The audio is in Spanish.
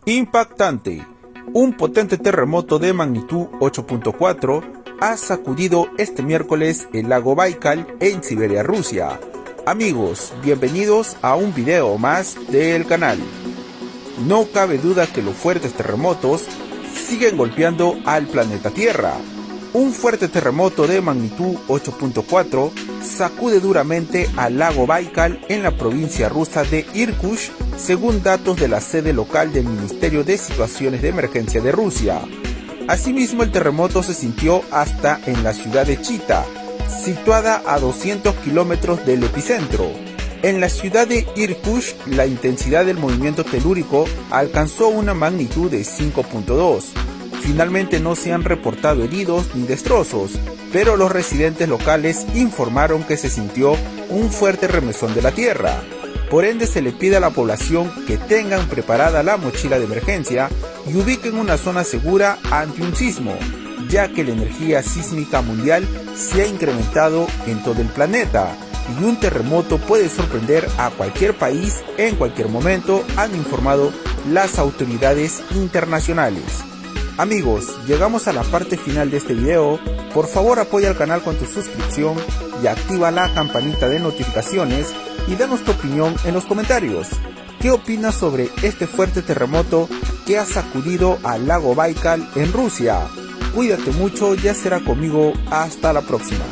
Impactante. Un potente terremoto de magnitud 8.4 ha sacudido este miércoles el lago Baikal en Siberia, Rusia. Amigos, bienvenidos a un video más del canal. No cabe duda que los fuertes terremotos siguen golpeando al planeta Tierra. Un fuerte terremoto de magnitud 8.4 sacude duramente al lago Baikal en la provincia rusa de Irkutsk, según datos de la sede local del Ministerio de Situaciones de Emergencia de Rusia. Asimismo, el terremoto se sintió hasta en la ciudad de Chita, situada a 200 kilómetros del epicentro. En la ciudad de Irkutsk, la intensidad del movimiento telúrico alcanzó una magnitud de 5.2. Finalmente no se han reportado heridos ni destrozos, pero los residentes locales informaron que se sintió un fuerte remesón de la tierra. Por ende, se le pide a la población que tengan preparada la mochila de emergencia y ubiquen una zona segura ante un sismo, ya que la energía sísmica mundial se ha incrementado en todo el planeta y un terremoto puede sorprender a cualquier país en cualquier momento, han informado las autoridades internacionales. Amigos, llegamos a la parte final de este video. Por favor, apoya al canal con tu suscripción y activa la campanita de notificaciones y danos tu opinión en los comentarios. ¿Qué opinas sobre este fuerte terremoto que ha sacudido al lago Baikal en Rusia? Cuídate mucho, ya será conmigo, hasta la próxima.